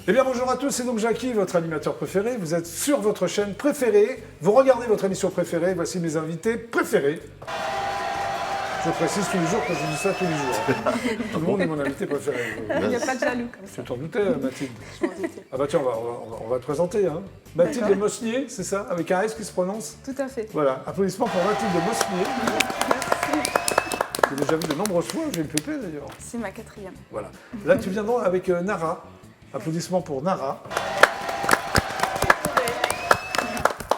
Eh bien bonjour à tous, c'est donc Jackie, votre animateur préféré. Vous êtes sur votre chaîne préférée, vous regardez votre émission préférée, voici mes invités préférés. Je précise tous les jours que je dis ça tous les jours. Tout le monde est mon invité préféré. Il n'y a pas de jaloux comme ça. Tu t'en doutais, Mathilde? Je m'en doutais. Ah bah tiens, on va te présenter. Hein. Mathilde de Mosnier, c'est ça? Avec un S qui se prononce? Tout à fait. Voilà, applaudissements pour Mathilde de Mosnier. J'ai déjà vu de nombreuses fois, j'ai le PP d'ailleurs. C'est ma 4e. Voilà. Là, tu viendras avec Nara. Applaudissements pour Nara.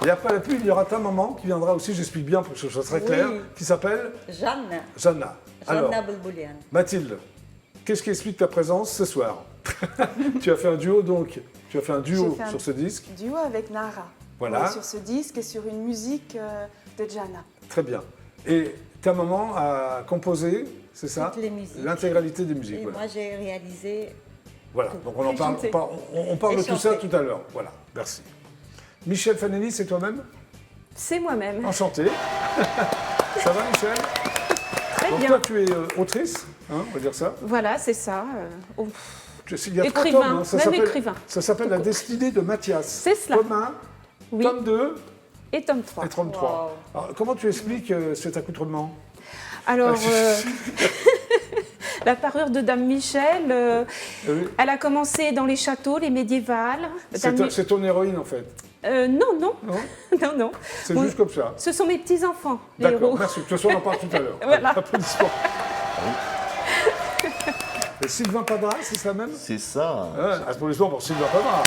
Et après la pub, il y aura ta maman qui viendra aussi, j'explique bien pour que ce soit très clair, qui s'appelle Jeanne. Jeanna. Alors, Jeanna Boulboulian. Mathilde, qu'est-ce qui explique ta présence ce soir? Tu as fait un duo donc, J'ai fait sur ce disque. Duo avec Nara. Voilà. Oui, sur ce disque et sur une musique de Jana. Très bien. Et ta maman a composé, c'est ça? Toutes les musiques. L'intégralité des musiques. Et Voilà. moi, j'ai réalisé. Voilà. Donc on en Et parle, chanter. on parle Et de tout ça chanter. tout à l'heure. Voilà. Merci. Michel Fanelli, c'est toi-même? C'est moi-même. Enchanté. Ça va, Michel? Très Donc bien. toi, tu es autrice, hein, on va dire ça. Voilà, c'est ça. Il y a trois Écrivain, tomes, hein, ça même s'appelle- écrivain. Ça s'appelle La destinée de Mathias. C'est cela. Tome 1, Oui. tome 2 Et tome 3. et tome 3. Alors, comment tu expliques cet accoutrement? Alors, la parure de Dame Michel, Oui. elle a commencé dans les châteaux, les médiévales. C'est ton héroïne, en fait. Non, non, Non? non, non. C'est Bon, juste comme ça. Ce sont mes petits-enfants, les D'accord, héros. merci. De toute façon, on en parle tout à l'heure. Voilà. Applaudissements. Et Sylvain Padra, c'est ça même? C'est ça. Ouais, applaudissements pour Sylvain Padra.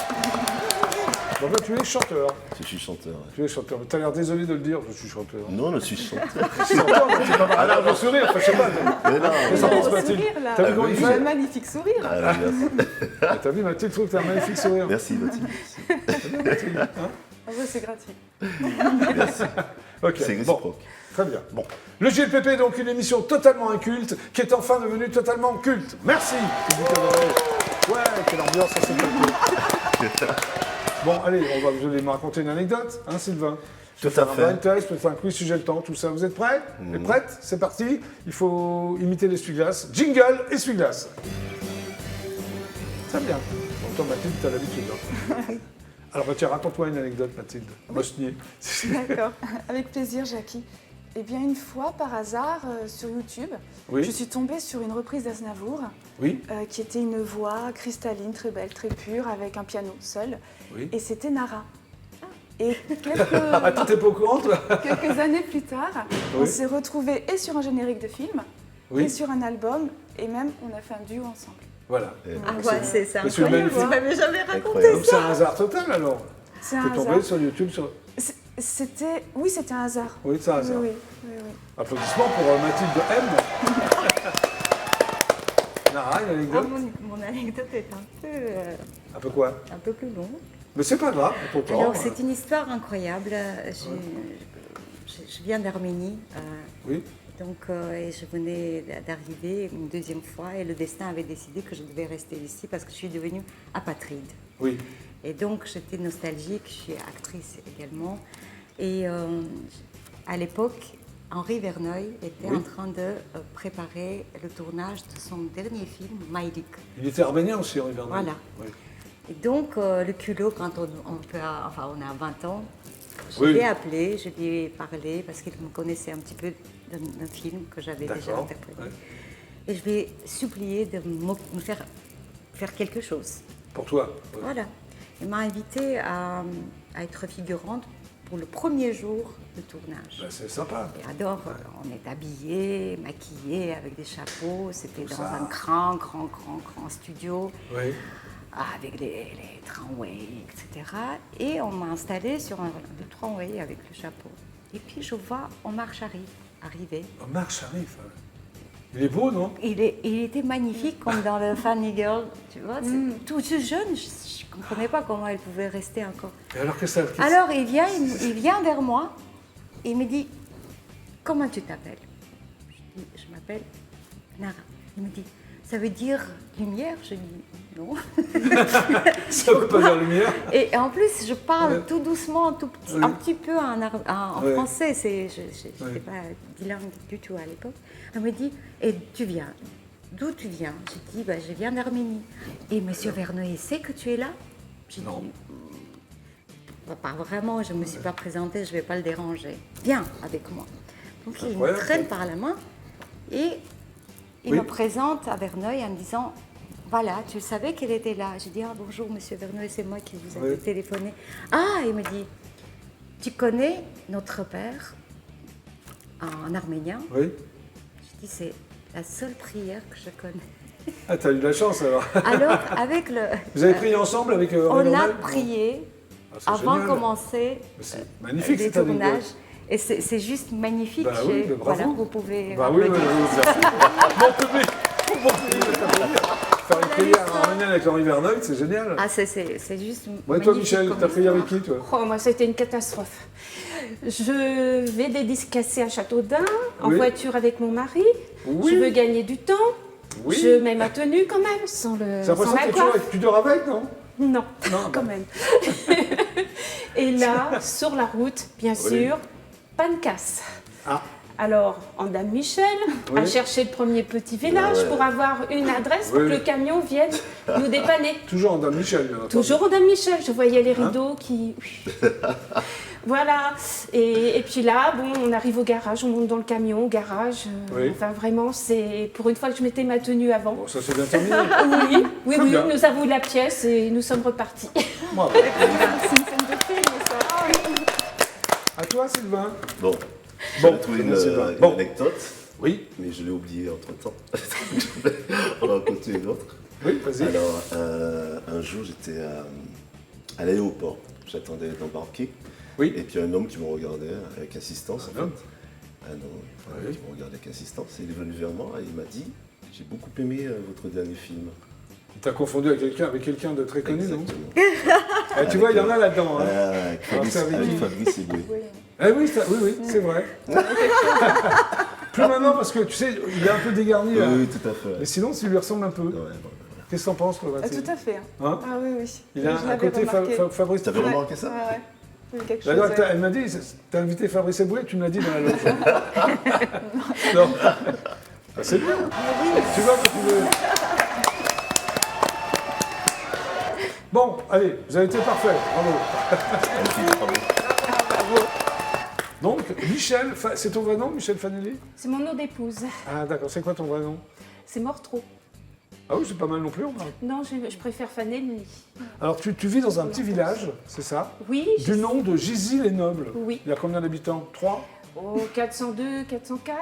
Donc là, tu es chanteur. Je suis chanteur. Ouais. Tu es chanteur. Tu as l'air désolé de le dire, je suis chanteur. Non, je suis chanteur. Chanteur, mais c'est pas mal. Alors, je sourire, enfin, je sais pas. Mais non. Qu'est-ce que t'en penses, Beau Mathilde? sourire, là. T'as vu Ah comment oui. il Un fait? magnifique sourire. Ah, merci. T'as vu, Mathilde, je trouve que t'as un magnifique sourire. Merci, Mathilde. En vrai, c'est gratuit. Merci. Ok, C'est bon, réciproque. très bien. Bon. Le JLPP, donc une émission totalement inculte, qui est enfin devenue totalement culte. Merci, public adoré. Ouais, quelle ambiance à cette plateau. Bon, allez, vous allez me raconter une anecdote, hein, Sylvain? Je vais Tout à faire un fait. blind test, je vais faire un quiz si j'ai le temps, tout ça. Vous êtes prêts? Vous êtes prêtes? C'est parti. Il faut imiter l'essuie-glace. Jingle, essuie-glace. Très bien. Bon, toi, Mathilde, t'as l'habitude. Hein. Alors, bah, tiens, raconte-moi une anecdote, Mathilde. Mosnier. D'accord. Avec plaisir, Jackie. Eh bien, une fois, par hasard, sur YouTube, Oui. je suis tombée sur une reprise d'Aznavour, Oui. qui était une voix cristalline, très belle, très pure, avec un piano seul. Oui. Et c'était Nara. Et Attends, t'es pas au courant, toi? quelques années plus tard, on Oui. s'est retrouvés et sur un générique de film, Oui. et sur un album, et même on a fait un duo ensemble. Voilà. Ah ouais, c'est Mais c'est incroyable. magnifique. Tu m'avais jamais raconté Incroyable. Donc c'est un hasard total alors. C'est T'es un tombé hasard. sur YouTube sur. Oui, c'était un hasard. Oui, c'est un Oui, hasard. oui, oui, oui. Applaudissements pour Mathilde de M. Nara, une Ah, anecdote? mon anecdote est Un peu quoi? un peu plus longue. Mais c'est pas grave, pourtant. Alors, c'est une histoire incroyable. Je viens d'Arménie. Oui. Donc, et je venais d'arriver une deuxième fois et le destin avait décidé que je devais rester ici parce que je suis devenue apatride. Oui. Et donc, j'étais nostalgique, je suis actrice également. Et à l'époque, Henri Verneuil était Oui. en train de préparer le tournage de son dernier film, Maïlik. Il était arménien aussi, Henri Verneuil. Voilà. Oui. Et donc, le culot, quand on a 20 ans, je Oui. l'ai appelé, je lui ai parlé parce qu'il me connaissait un petit peu d'un film que j'avais déjà D'accord. interprété. Ouais. Et je lui ai supplié de me faire quelque chose. Pour toi. Oui. Voilà. Il m'a invitée à être figurante pour le premier jour de tournage. Ben, c'est sympa. Et adore, on est habillés, maquillés avec des chapeaux. C'était Tout dans ça. un grand studio Oui. avec les tramways, etc. Et on m'a installée sur le tramway avec le chapeau. Et puis je vois Omar Sharif arriver. Omar Sharif. hein. Il est beau, non? Il était magnifique comme dans le Funny Girl, tu vois. Tout ce jeune, je ne comprenais pas comment elle pouvait rester encore. Et alors, qu'est-ce que ça? Alors il vient vers moi et il me dit « Comment tu t'appelles ?» Je dis « Je m'appelle Nara ». Il me dit « Ça veut dire lumière ?» Je dis « Non ». Ça veut pas dire lumière. Et en plus, je parle Ouais. tout doucement, Oui. un petit peu en Ouais. français. Je n'étais Ouais. pas bilingue du tout à l'époque. Elle me dit, et tu viens d'où tu viens? J'ai dit, bah, je viens d'Arménie. Et monsieur Verneuil sait que tu es là? J'ai Non. dit, pas vraiment, je ne me suis pas présentée, je ne vais pas le déranger. Viens avec moi. Donc il me Incroyable, traîne ça. par la main et il Oui. me présente à Verneuil en me disant, voilà, tu savais qu'elle était là. J'ai dit, ah bonjour monsieur Verneuil, c'est moi qui vous ai Oui. téléphoné. Ah, il me dit, tu connais notre père en arménien? Oui. Je dis, c'est la seule prière que je connais. Ah, t'as eu de la chance alors. Alors, avec le... Vous avez prié ensemble avec on Henri a Verneuil? prié Ah, c'est avant de génial. commencer C'est magnifique les cette anecdote. tournages. Et c'est juste magnifique. Bah oui, mais bravo. Voilà, vous pouvez... Bah oui, oui, applaudir. oui, merci. Mon public, t'applaudir. Faire une prière arménienne avec Henri Verneuil, c'est génial. Ah, c'est juste Ouais, toi, magnifique Michel, comme t'as prié avec histoire. qui, toi? Oh, moi, c'était une catastrophe. Je vais dédicacer à Châteaudun en Oui. voiture avec mon mari. Oui. Je veux gagner du temps. Oui. Je mets ma tenue quand même, sans, J'ai sans l'impression que la t'es toujours coiffe. avec... Tu dors avec, non? Non, Non, quand même. Et là, sur la route, bien sûr, panne casse. Ah. Alors, en Dame Michel, Oui. à chercher le premier petit village Ouais. pour avoir une adresse pour Oui. que le camion vienne nous dépanner. Toujours en Dame Michel, bien entendu. Toujours en Dame Michel, je voyais les Hein rideaux qui... Voilà. Et puis là, bon, on arrive au garage, on monte dans le camion, au garage. Oui. Enfin, vraiment, c'est pour une fois que je mettais ma tenue avant. Bon, ça s'est bien terminé. Oui, oui, Très oui, bien. nous avons eu la pièce et nous sommes repartis. Bravo. C'est une scène de film, ça. À toi, Sylvain. Bon, Bon, j'ai trouvé c'est bien. une Bon. anecdote, Oui, mais je l'ai oubliée entre-temps. On va raconter une autre. oui, vas-y. Alors, un jour, j'étais à l'aéroport. J'attendais d'embarquer. Oui. Et puis, un homme qui me regardait avec insistance. Un homme Un homme Oui. qui me regardait avec insistance. Et il est venu vers moi et il m'a dit, j'ai beaucoup aimé votre dernier film. T'as confondu avec quelqu'un de très connu, non? Exactement. Ah, tu vois, il y en a là-dedans. Hein. Avec Fabrice, Alors, c'est avec qui Fabrice Eboué. Eh oui, oui, c'est vrai. Plus maintenant, parce que tu sais, il est un peu dégarni là. Oui, tout à fait. Mais sinon, tu lui ressemble un peu. Ouais, ouais, ouais. Qu'est-ce que t'en penses, toi, Ah, Mathilde? tout à fait. Hein Ah oui, oui. Il a Je un l'avais côté remarqué. Fabrice. T'avais remarqué ça? Ouais, ouais. Il y a quelque chose. D'ailleurs, ouais. elle m'a dit, t'as invité Fabrice Eboué, tu me l'as dit dans la loge. Non. Ah, c'est bien. Tu vois que tu veux. Bon, allez, vous avez été parfait. Bravo. Donc, Michel, c'est ton vrai nom, Michel Fanelli? C'est mon nom d'épouse. Ah, d'accord. C'est quoi ton vrai nom? C'est mort trop. Ah oui, c'est pas mal non plus. On a- Non, je préfère Fanelli. Alors, tu vis dans un petit village, c'est ça? Oui, Du nom de Gisy-les-Nobles. Oui. Il y a combien d'habitants? 3? au 402, 404.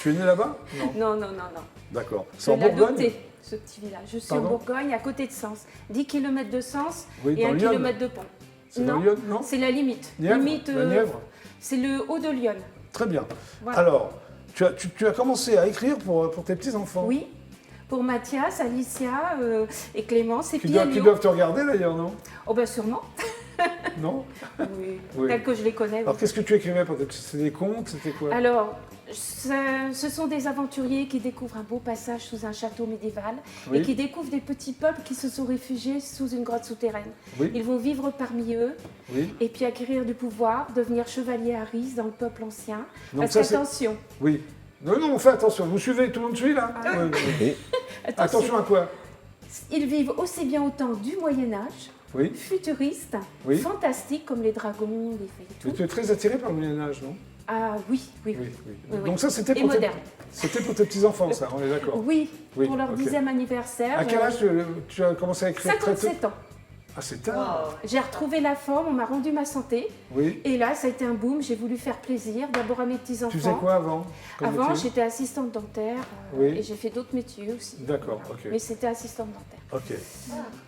Tu es né là-bas? Non. Non, non, non, non. D'accord. Je C'est en l'ai Bourgogne? adopté, ce petit village. Je suis Pardon en Bourgogne, à côté de Sens. 10 km de Sens Oui, et dans 1 Lyon. km de Pont. C'est dans Lyon, non? C'est la limite. Nièvre Limite, La Nièvre? c'est le haut de Lyon. Très bien. Voilà. Alors, tu as commencé à écrire pour tes petits-enfants? Oui, pour Mathias, Alicia et Clémence et Qui Piano. doivent te regarder d'ailleurs, non? Oh ben sûrement, Non? oui. Oui. Tel que je les connais. Alors, qu'est-ce que tu écrivais pour tes petits... C'était des contes? C'était quoi? Alors, ce sont des aventuriers qui découvrent un beau passage sous un château médiéval Oui. et qui découvrent des petits peuples qui se sont réfugiés sous une grotte souterraine. Oui. Ils vont vivre parmi eux Oui. et puis acquérir du pouvoir, devenir chevalier à Ris dans le peuple ancien. Donc Parce ça, c'est- qu'attention, Oui. Non, non, fais attention. Vous suivez? Tout le monde suit, là? Ah. Oui, oui. Et Attention à quoi? ils vivent aussi bien au temps du Moyen-Âge, Oui. futuristes, Oui. fantastiques comme les dragons, les fées et Mais tout. tu es très attiré par le Moyen-Âge, non? Ah oui, oui, Oui, oui. oui. Oui, oui. Donc ça, c'était Et pour, moderne. c'était pour tes petits-enfants, ça, on est d'accord. Oui, Oui, pour leur ok. 10e anniversaire. À quel âge tu as commencé à écrire très tôt? 57 ans. Ah, c'est tard. J'ai retrouvé la forme, on m'a rendu ma santé. Oui. Et là, ça a été un boom. J'ai voulu faire plaisir, d'abord à mes petits-enfants. Tu faisais quoi avant comme Avant, métier? j'étais assistante dentaire Oui. et j'ai fait d'autres métiers aussi. D'accord, ok. Mais c'était assistante dentaire. Ok.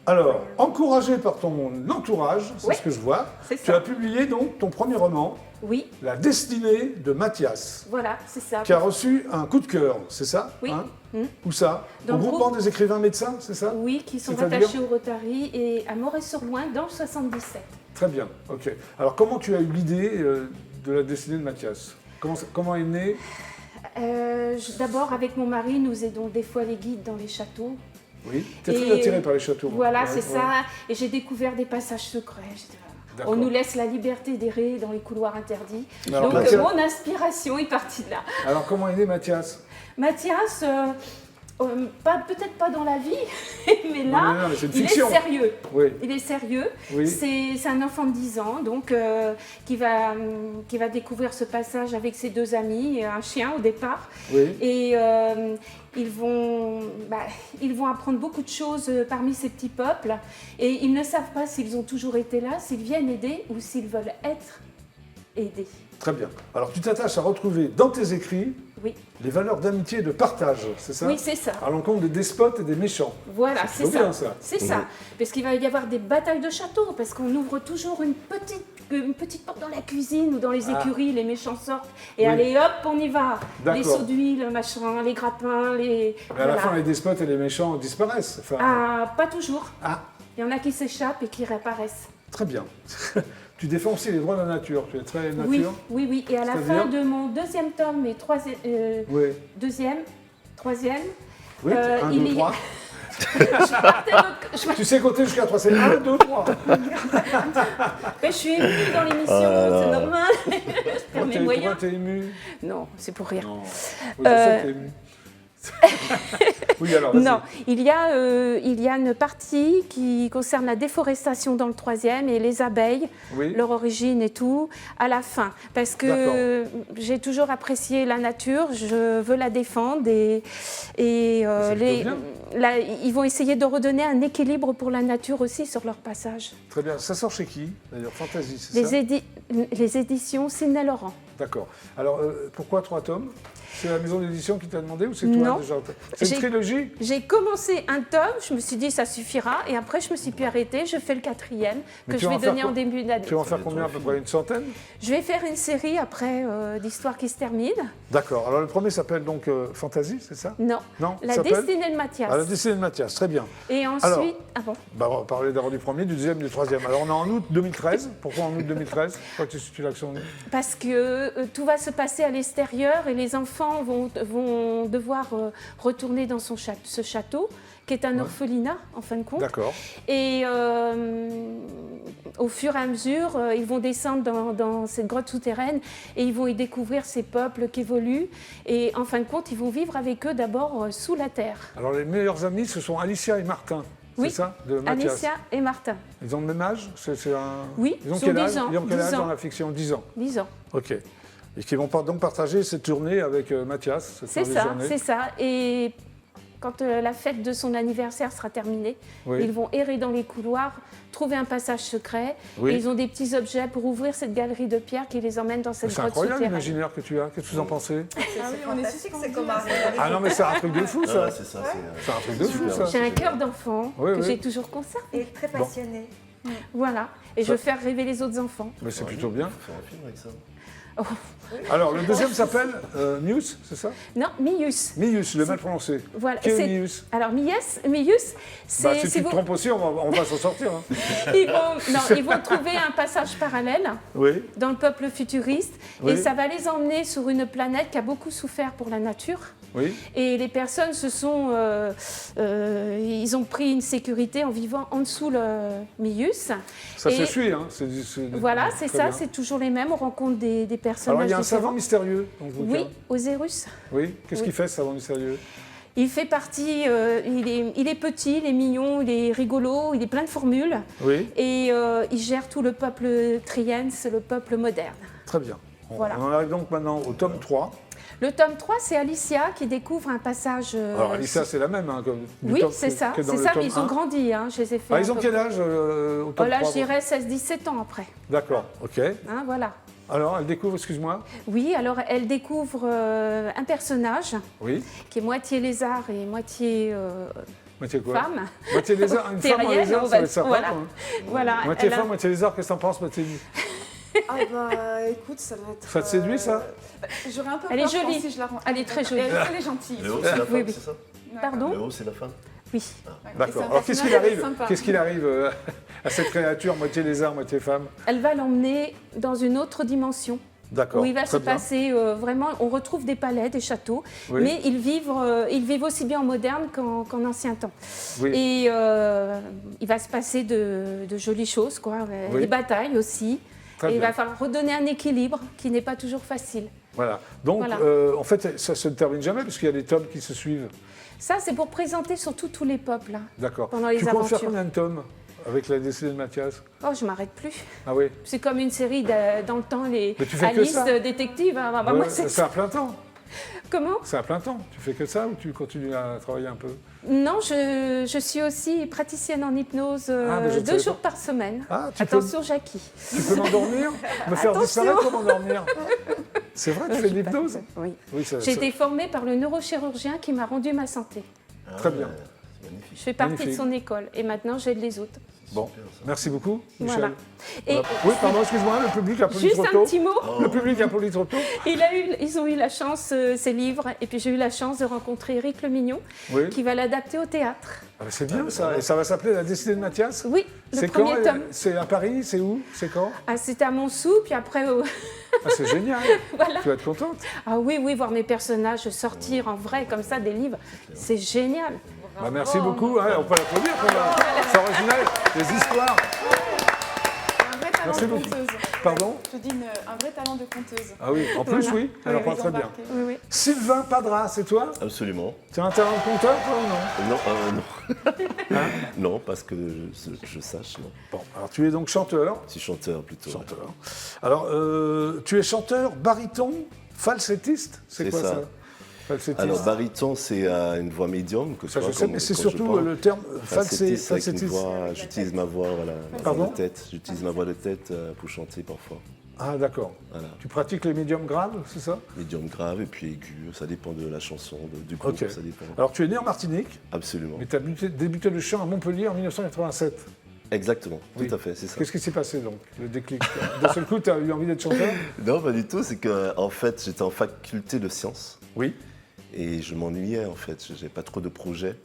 Alors, encouragé par ton entourage, c'est Oui. ce que je vois, C'est tu ça. as publié donc ton premier roman, Oui, La destinée de Mathias, voilà, c'est ça. qui a reçu un coup de cœur, c'est ça? Oui. Hein Mm. Où ça? Dans Au le groupement groupe- des écrivains médecins, c'est ça? Oui, qui sont C'est-à-dire rattachés au Rotary et à Moret-sur-Loing dans le 77. Très bien, ok. Alors, comment tu as eu l'idée de la destinée de Mathias? Comment est né? D'abord, avec mon mari, nous aidons des fois les guides dans les châteaux. Oui. Tu es Et très attiré par les châteaux. Voilà, Ouais, c'est ouais. ça. Et j'ai découvert des passages secrets. D'accord. On nous laisse la liberté d'errer dans les couloirs interdits. Mais alors, Donc Mathias- mon inspiration est partie de là. Alors, comment est né Mathias? Mathias, Peut-être pas dans la vie, mais là, non, mais c'est une il est fiction. sérieux. Oui. Il est sérieux. Oui. C'est un enfant de 10 ans donc, qui va découvrir ce passage avec ses 2 amis, et un chien au départ. Oui. Et ils vont apprendre beaucoup de choses parmi ces petits peuples. Et ils ne savent pas s'ils ont toujours été là, s'ils viennent aider ou s'ils veulent être aidés. Très bien. Alors tu t'attaches à retrouver dans tes écrits Oui, les valeurs d'amitié et de partage, c'est ça? oui, c'est ça. À l'encontre des despotes et des méchants. Voilà, c'est plutôt ça. bien, ça. C'est ça. Parce qu'il va y avoir des batailles de châteaux, parce qu'on ouvre toujours une petite porte dans la cuisine ou dans les écuries, les méchants sortent, et Oui. allez hop, on y va. D'accord. Les seaux d'huile, machin, les grappins, les... Mais à la fin, les despotes et les méchants disparaissent. Enfin, Ah, pas toujours. ah, Il y en a qui s'échappent et qui réapparaissent. très bien. Tu défends aussi les droits de la nature, tu es très nature. Oui, oui, oui. Et à la C'est-à-dire fin de mon 2e tome et Oui. 2e, 3e, Oui, 1, il 2, y- 3. je Tu sais compter jusqu'à 3, c'est 1, 2, 3. Mais je suis émue dans l'émission, c'est normal. Je perds mes moyens. Pourquoi t'es ému? Non, c'est pour rire. Oui, je sais que t'es ému. Oui, alors, vas-y. Non, il y a une partie qui concerne la déforestation dans le 3e et les abeilles, Oui. leur origine et tout, à la fin. Parce que j'ai toujours apprécié la nature, je veux la défendre et C'est plutôt bien. ils vont essayer de redonner un équilibre pour la nature aussi sur leur passage. Très bien. Ça sort chez qui, d'ailleurs? Fantasy, c'est ça? Les éditions Sidney Laurent. D'accord. Alors, pourquoi 3 tomes? C'est la maison d'édition qui t'a demandé ou c'est toi Non. déjà? C'est une J'ai- trilogie? J'ai commencé un tome, je me suis dit ça suffira, et après je me suis plus arrêtée, je fais le 4e, Mais que tu je vas vais en faire donner quoi? en début d'année. Tu vas en faire combien à peu près? Une centaine? Je vais faire une série après d'histoires qui se terminent. D'accord. Alors le premier s'appelle donc Fantasy, c'est ça? Non, Non, La ça s'appelle destinée de Mathias. Ah, la destinée de Mathias, très bien. Et ensuite, Alors. ah bon, Bah, on va parler d'abord du premier, du deuxième, du troisième. Alors on est en août 2013. Pourquoi en août 2013? Pourquoi tu situes l'action? parce que tout va se passer à l'extérieur et les enfants vont devoir retourner dans ce château, qui est un orphelinat en fin de compte. D'accord. Et au fur et à mesure, ils vont descendre dans cette grotte souterraine et ils vont y découvrir ces peuples qui évoluent. Et en fin de compte, ils vont vivre avec eux d'abord sous la terre. Alors les meilleurs amis, ce sont Alicia et Martin. Oui. C'est ça? De Mathias. Alicia et Martin, Ils ont le même âge? C'est un... Oui, Ils ont ils ont quel 10 âge? ans, Ils ont quel 10 âge ans. dans la fiction? 10 ans. 10 ans. Ok. Et qui vont donc partager cette tournée avec Mathias. cette C'est merveilleuse ça, journée. c'est ça. Et quand la fête de son anniversaire sera terminée, Oui. ils vont errer dans les couloirs, trouver un passage secret. Oui. Et ils ont des petits objets pour ouvrir cette galerie de pierre qui les emmène dans cette C'est grotte incroyable souterraine. l'imaginaire que tu as. Qu'est-ce que vous en pensez? Ah oui, on est suspendu. C'est comme un Ah non mais c'est un truc de fou ça. Ah, c'est ça, C'est un truc de fou ça. J'ai un cœur d'enfant Oui, que oui. j'ai toujours conservé. Et très passionné. Voilà. Et je veux faire rêver les autres enfants. Mais c'est plutôt bien. Faut faire un film avec ça. Alors le deuxième s'appelle Mius, c'est ça? Non, Mius. Mius, le mal prononcé. Voilà. Qui est c'est- Mius? Alors, Mius, c'est. Bah, si tu c'est te vous- trompes aussi, on va s'en sortir. Hein. ils vont trouver un passage parallèle Oui, dans le peuple futuriste Oui. et ça va les emmener sur une planète qui a beaucoup souffert pour la nature. oui. Et les personnes ils ont pris une sécurité en vivant en dessous le Mius. Ça Et se suit. Hein. Voilà, c'est très ça, bien. c'est toujours les mêmes. On rencontre des personnages Alors il y a un savant différents. mystérieux dans ce bouquin. Oui, Osirus. Oui. Qu'est-ce Oui. qu'il fait ce savant mystérieux? Il fait partie, il est petit, il est mignon, il est rigolo, il est plein de formules. Oui, Et il gère tout le peuple Triens, le peuple moderne. très bien. Voilà. On en arrive donc maintenant au tome 3. Le tome 3, c'est Alicia qui découvre un passage... Alors Alicia, c'est la même. Hein, du oui, tome c'est ça, que dans c'est le ça, tome mais ils ont 1. grandi, hein, je les ai fait. Ah, un ils ont peu- quel âge au Oh tome là, 3? je dirais 16-17 ans après. D'accord, ok. Hein, voilà. Alors elle découvre, excuse-moi. Oui, alors elle découvre un personnage Oui. qui est moitié lézard et moitié Moitié quoi? femme. Moitié lézard, une femme en Terrienne, lézard, on ça va va être sympa. voilà. quand même. Voilà. Moitié elle a- femme, moitié lézard, qu'est-ce que t'en penses, Mathilde? Ah bah écoute, ça doit être... Ça te séduit, ça? J'aurais un peu Elle est peur, je jolie. pense, si je la rends. Elle est très jolie. Elle est gentille. Le haut, c'est la femme, Oui, oui. c'est ça? Pardon Le haut, c'est la femme? Oui. Ouais, et D'accord. c'est un Alors qu'est-ce qu'il personnage arrive, sympa. qu'est-ce qu'il arrive à cette créature, moitié lézard, moitié femme? Elle va l'emmener dans une autre dimension D'accord. où il va très se bien. passer vraiment, on retrouve des palais, des châteaux, Oui. mais ils vivent aussi bien en moderne qu'en ancien temps. Oui. Et il va se passer de jolies choses, quoi, Oui. des batailles aussi. Très Et il bien. va falloir redonner un équilibre qui n'est pas toujours facile. Voilà. Donc, Voilà. en fait, ça se termine jamais, parce qu'il y a des tomes qui se suivent. Ça, c'est pour présenter surtout tous les peuples, hein, D'accord. pendant les Tu comptes faire aventures. combien de tomes avec la destinée de Mathias? Oh, je m'arrête plus. Ah oui. C'est comme une série dans le temps, les Mais tu fais que Alice ça détective. Hein. Bah, Ouais, moi, c'est c'est à plein temps. Comment? C'est à plein temps. Tu fais que ça ou tu continues à travailler un peu? Non, je suis aussi praticienne en hypnose mais je ne 2 savais jours pas. par semaine. Ah, tu peux- Attention, Jackie. Tu peux m'endormir? Me faire Attention. disparaître ou m'endormir? C'est vrai, tu fais de l'hypnose? Oui. Oui, ça, J'ai ça- été formée par le neurochirurgien qui m'a rendu ma santé. Très bien. C'est magnifique. Je fais partie Magnifique. de son école et maintenant j'aide les autres. Bon, merci beaucoup, Michel. Voilà. Et Oui, pardon, excuse-moi, le public a applaudi juste trop un tôt. petit mot. Le public a applaudi trop tôt. Ils ont eu la chance, ces livres, et puis j'ai eu la chance de rencontrer Éric Le Mignon, Oui. qui va l'adapter au théâtre. Ah, c'est bien ça. Et ça va s'appeler La destinée de Mathias? Oui, le C'est premier quand? tome. C'est à Paris? C'est où? C'est quand? Ah, c'était à Montsou, puis après, Ah, c'est génial. voilà. Tu vas être contente. Ah oui, oui, voir mes personnages sortir en vrai, comme ça, des livres, c'est génial. Bah, merci beaucoup. Hein, on peut l'applaudir quand même. C'est original. Les histoires. Un vrai talent Merci de beaucoup. conteuse. Pardon? Je dis un vrai talent de conteuse. Ah oui, en plus, Voilà. oui. Elle en parle très bien. Embarquée. Oui, oui. Sylvain Padra, c'est toi? Absolument. Tu as un talent de conteur, toi, ou non? Non. Non, parce que je sache, non. Bon, alors tu es donc chanteur. Je suis chanteur plutôt. Chanteur. Alors, tu es chanteur, baryton, falsettiste? C'est C'est quoi ça? ça. Falsettiste. Alors, baryton, c'est une voix médium. Que ça, tu je vois, sais, comme- mais c'est quand je surtout parle. le terme Falsettiste, avec une falsettiste. voix, j'utilise ma voix, voilà, ma Pardon voix de tête. J'utilise ma voix de tête pour chanter parfois. Ah, d'accord. Voilà. Tu pratiques les médiums graves, c'est ça? Médium grave et puis aigu, ça dépend de la chanson, du groupe, Ok. ça dépend. Alors, tu es né en Martinique, Absolument. mais tu as débuté le chant à Montpellier en 1987. Exactement, Oui. tout à fait, c'est ça. Qu'est-ce qui s'est passé donc, le déclic? D'un seul coup, tu as eu envie d'être chanteur? Non, pas du tout, c'est que en fait, j'étais en faculté de sciences Oui. et je m'ennuyais en fait, j'avais pas trop de projets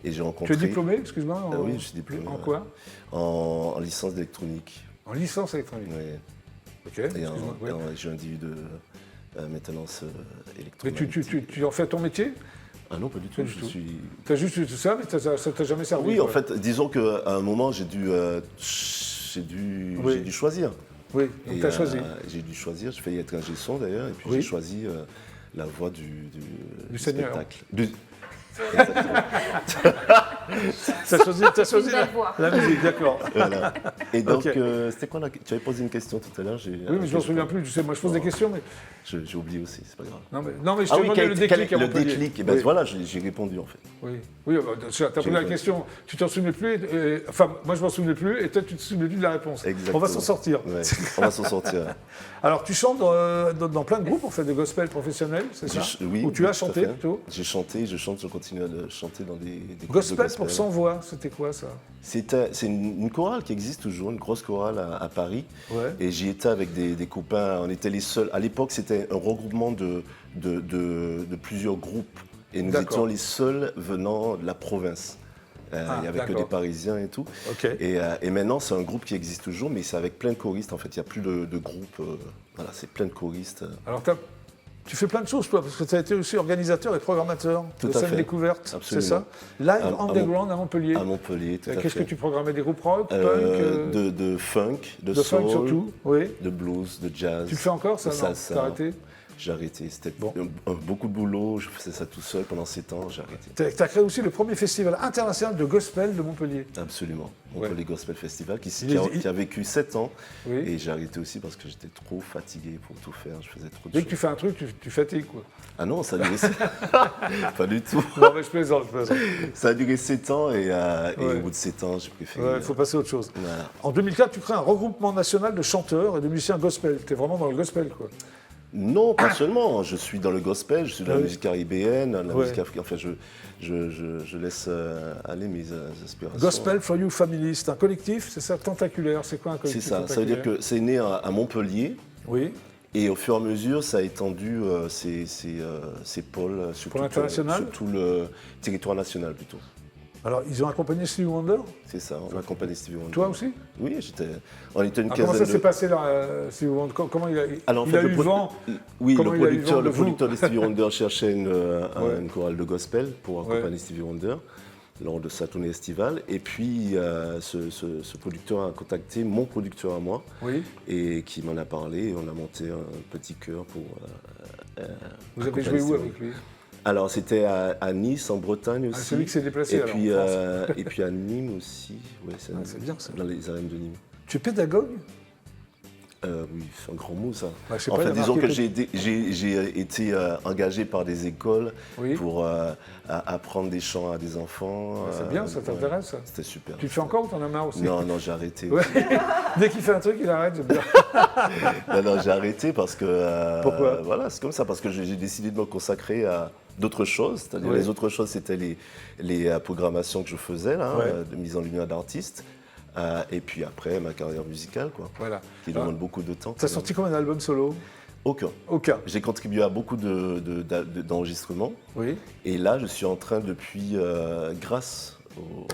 et j'ai Tu rencontré. es diplômé, excuse-moi? Ah oui, je suis diplômé. En ouais. quoi? En licence d'électronique. En licence électronique. Ouais. Ok, Et excuse-moi. Ouais. j'ai un DU de maintenance Mais électronique. tu en fais ton métier? Ah non, pas du tout, Pas du je tout. suis. Tu as juste eu tout ça, mais ça t'a jamais servi? Oui, quoi. en fait, disons qu'à un moment, j'ai dû Oui. choisir. Oui, donc Et, tu as choisi. J'ai dû choisir, j'ai failli être ingé son d'ailleurs, et puis Oui. j'ai choisi la voie du Seigneur. spectacle. Tu as choisi belle voix. la musique, d'accord. Voilà. Et donc, Ok. c'était quoi tu avais posé une question tout à l'heure. Oui, mais je m'en souviens plus. Tu sais, moi, je pose des questions, mais J'ai oublié aussi, c'est pas grave. non, mais je Ah t'ai oui, demandé le déclic à le Montpellier. déclic, et ben Oui. voilà, j'ai répondu en fait. Oui, oui, tu as posé la fait. question, tu t'en souvenais plus, enfin, moi je m'en souvenais plus, et toi tu te souvenais plus de la réponse. Exactement. On va s'en sortir. Ouais, on va s'en sortir. Alors, tu chantes dans plein de groupes, en fait, de gospel professionnels, c'est ça? Oui, Ou tu as tout à chanté fait. plutôt? J'ai chanté, je chante, je continue à chanter dans des groupes de Gospel pour 100 voix, c'était quoi ça? C'est une chorale qui existe toujours, une grosse chorale à Paris. Ouais. Et j'y étais avec des copains, on était les seuls. À l'époque, c'était un regroupement de plusieurs groupes. Et nous D'accord. étions les seuls venant de la province. Il n'y avait que d'accord. des Parisiens et tout. Ok. Et maintenant, c'est un groupe qui existe toujours, mais c'est avec plein de choristes. En fait, il n'y a plus de groupe. Voilà, c'est plein de choristes. Alors, tu fais plein de choses, toi, parce que tu as été aussi organisateur et programmateur Tout de à scène fait. découverte, c'est Absolument. ça? Live À Underground à Montpellier. À Montpellier, tout à fait. Qu'est-ce que tu programmais? Des groupes rock, punk, de funk, de de soul, funk surtout? Oui. de blues, de jazz. Tu le fais encore, ça? de Non, salsa. t'as arrêté? J'ai arrêté. C'était Bon. beaucoup de boulot. Je faisais ça tout seul pendant 7 ans. J'ai arrêté. Tu as créé aussi le premier festival international de gospel de Montpellier. Absolument. Ouais. Montpellier Gospel Festival qui Il- a vécu 7 ans. Oui. Et j'ai arrêté aussi parce que j'étais trop fatigué pour tout faire. Je faisais trop de Dès que choses. tu fais un truc, tu fatigues, quoi. Ah non, ça a duré pas du tout. Non, mais je plaisante, je plaisante. Ça a duré 7 ans et Ouais. au bout de 7 ans, j'ai préféré. Ouais, il faut passer à autre chose. Voilà. En 2004, tu crées un regroupement national de chanteurs et de musiciens gospel. Tu es vraiment dans le gospel, quoi. Non, pas seulement. Je suis dans le gospel, je suis dans la Oui. musique caribéenne, la Ouais. musique africaine. Enfin, je laisse aller mes aspirations. Gospel for You Family, c'est un collectif, c'est ça, tentaculaire. C'est quoi un C'est collectif ça. Ça veut dire tentaculaire? que c'est né à Montpellier. Oui. Et au fur et à mesure, ça a étendu ses pôles sur Pour l'international sur tout le territoire national plutôt. Alors, ils ont accompagné Stevie Wonder. C'est ça, on a accompagné Stevie Wonder. Toi aussi? Oui, on était une Ah, quinzaine comment ça de... s'est passé là, Stevie Wonder? Comment il a, Alors, en il fait, a eu le vent? Oui, Comment il a eu vent de le vous producteur de Stevie Wonder cherchait Ouais. une chorale de gospel pour accompagner Stevie Wonder. lors de sa tournée estivale. Et puis, ce producteur a contacté mon producteur à moi, Oui. et qui m'en a parlé. Et on a monté un petit chœur pour... Vous avez joué où avec lui? Alors, c'était à Nice, en Bretagne aussi. Ah, c'est lui qui s'est déplacé et alors, puis, en France. et puis à Nîmes aussi. Ouais, c'est bien, ça. Dans les arènes de Nîmes. Tu es pédagogue? Oui, c'est un grand mot ça. Bah, je sais En pas, fait, il y a disons que marqué j'ai été engagé par des écoles Oui. pour apprendre des chants à des enfants. C'est bien, ça t'intéresse, ça? C'était super. Tu le fais encore ou t'en as marre aussi? Non, j'ai arrêté. Ouais. Dès qu'il fait un truc, il arrête, j'aime bien. Non, j'ai arrêté parce que... Pourquoi? Voilà, c'est comme ça, parce que j'ai décidé de me consacrer à d'autres choses. C'est-à-dire Oui. les autres choses, c'était les programmations que je faisais, là, Ouais. de mise en lumière d'artistes. Et puis après, ma carrière musicale, quoi, Voilà. qui demande beaucoup de temps. T'as sorti combien d'albums solo? Aucun. Aucun. J'ai contribué à beaucoup d'enregistrements. Oui. Et là, je suis en train, depuis, grâce au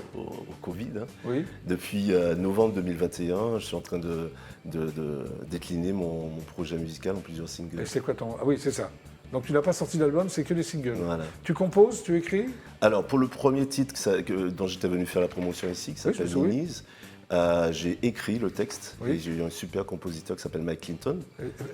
Covid, hein, Oui. depuis novembre 2021, je suis en train de décliner mon projet musical en plusieurs singles. Et c'est quoi ton... Ah oui, c'est ça. Donc tu n'as pas sorti d'album, c'est que des singles. Voilà. Tu composes, tu écris? Alors, pour le premier titre dont j'étais venu faire la promotion ici, qui Oui, je s'appelle me souviens. Minis, j'ai écrit le texte. Oui. Et j'ai eu un super compositeur qui s'appelle Mike Clinton.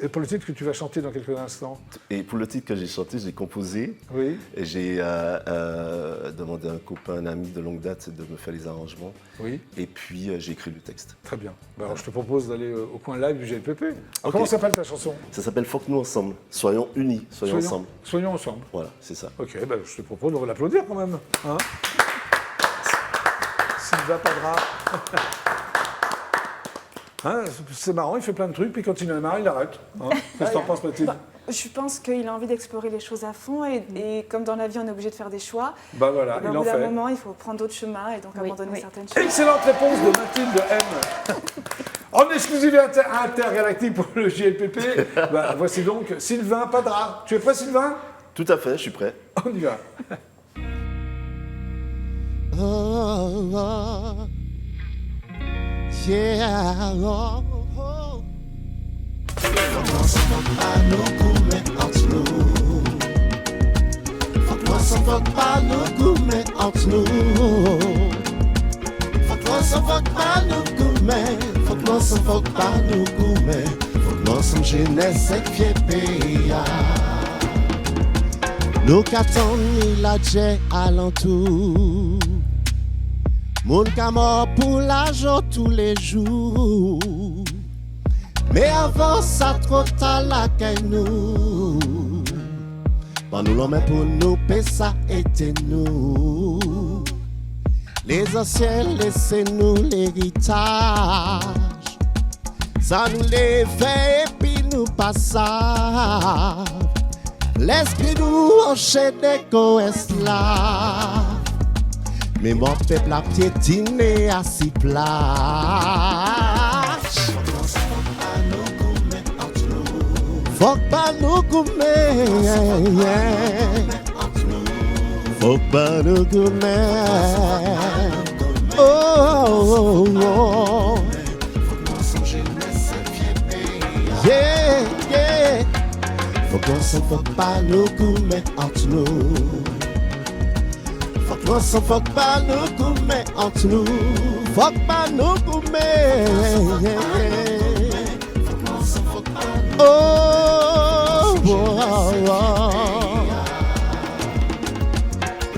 Et pour le titre que tu vas chanter dans quelques instants? Et pour le titre que j'ai chanté, j'ai composé. Oui. Et j'ai demandé à un copain, un ami de longue date de me faire les arrangements. Oui. Et puis j'ai écrit le texte. Très bien. Bah, alors je te propose d'aller au coin live du GLPP. Alors, Ok. comment s'appelle ta chanson? Ça s'appelle Faut que nous ensemble. Soyons unis, soyons ensemble. Soyons ensemble. Voilà, c'est ça. Ok, bah, je te propose de l'applaudir quand même. Hein, Sylvain Padra. Hein, c'est marrant, il fait plein de trucs, puis quand il en a marre, il arrête. Hein. Qu'est-ce que t'en penses, Mathilde? Je pense qu'il a envie d'explorer les choses à fond et comme dans la vie, on est obligé de faire des choix. Bah voilà, Et il au en bout d'un fait. moment, il faut prendre d'autres chemins et donc Oui, abandonner oui. certaines choses. Excellente réponse de Mathilde M. En exclusivité intergalactique pour le JLPP, bah, voici donc Sylvain Padra. Tu es prêt, Sylvain? Tout à fait, je suis prêt. On y va. Oh, oh, yeah, oh, oh. Fuck pas nos goûts, mais entre nous. Fuck pas nos goûts, mais fuck pas nos goûts, mais fuck nous sommes jeunesse et pied péa. Nous qu'attendons la j'ai alentour. Mon ka mort pour l'argent tous les jours. Mais avant ça trop tard la caille nous. Bon nous l'homme pour nous paix ça était nous. Les anciens laissez-nous l'héritage. Ça nous les fait et puis nous passage. L'esprit nous enchaîne comme esclave. Mais mon peuple a piétiné à si plage. Faut pas nous gommer. Faut pas nous gommer. Oh, oh, oh. Yeah, yeah. Faut pas nous gommer entre nous. Faut pas nous gommer entre nous. Faut pas nous gommer. Oh, oh, oh.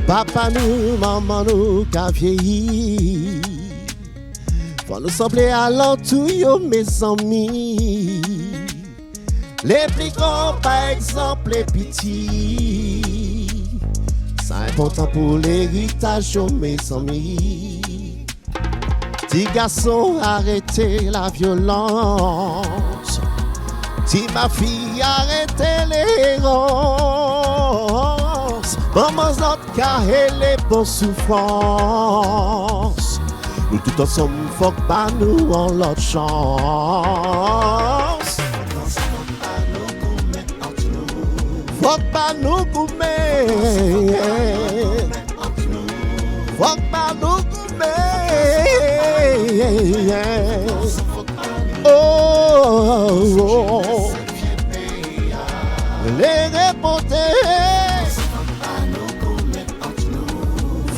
Papa nous, maman nous, qu'a vieilli. Faut nous sembler à l'entour, yo, mes amis. Les plus grands, par exemple, les petits. C'est important pour l'héritage, yo, mes amis. Petit garçon, arrêtez la violence. Si ma fille arrêtez l'errance, maman autres car elle est pour souffrance. Nous tout ensemble, faut pas nous en l'autre chance. Faut pas nous gommer. Faut pas nous gommer. Oh, oh, oh. Les répondez.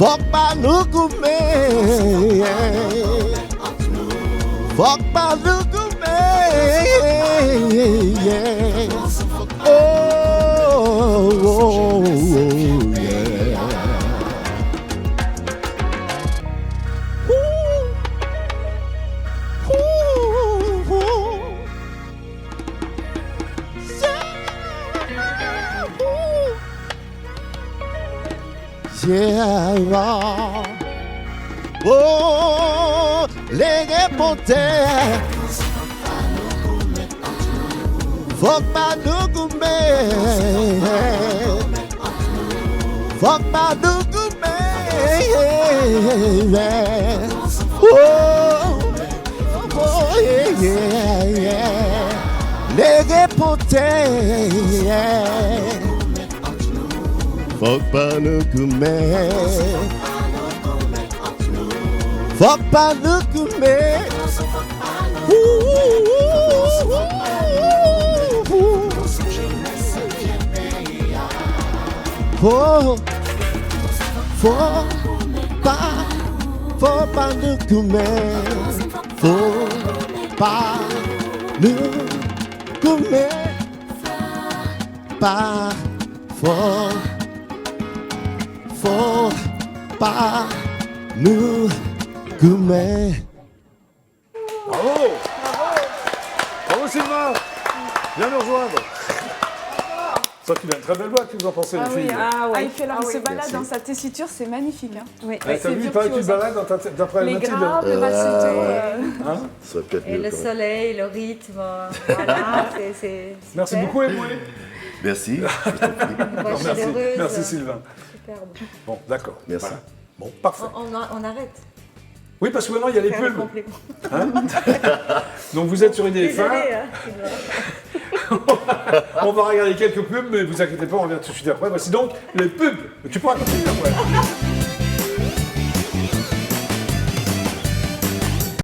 Fuck by Nukume. Fuck by Nukume. Oh, yeah. Ooh, ooh, ooh. Yeah, oh, les reporters, fuck my nukume, fuck my nukume, oh, yeah, yeah, les reporters. Fuck Panukume. Fuck Panukume. Oh, for Panukume. For Panukume. For Panukume. Bravo. Bravo Sylvain. Viens nous rejoindre. Ça qu'il a une très belle voix, que vous en pensez les filles? Il fait là, il se balade dans sa tessiture, c'est magnifique. Hein. Oui. T'as vu, il paraît que tu te balades d'après Les Mathilde. graves, le falsetto. Hein? Ça va peut-être Et mieux le quand même. soleil, le rythme, voilà, c'est Merci super. beaucoup, Emoué. Merci. Une voix Merci. chaleureuse. Merci Sylvain. Superbe. Bon, d'accord. Merci. Voilà. Bon, parfait. On arrête. Oui, parce que maintenant, il y a les Faire le pubs. complément. Hein. Donc, vous êtes sur une Désolée, fin. hein, Sylvain. On va regarder quelques pubs, mais vous inquiétez pas, on revient tout de suite après. Voici donc les pubs. Tu pourras continuer après.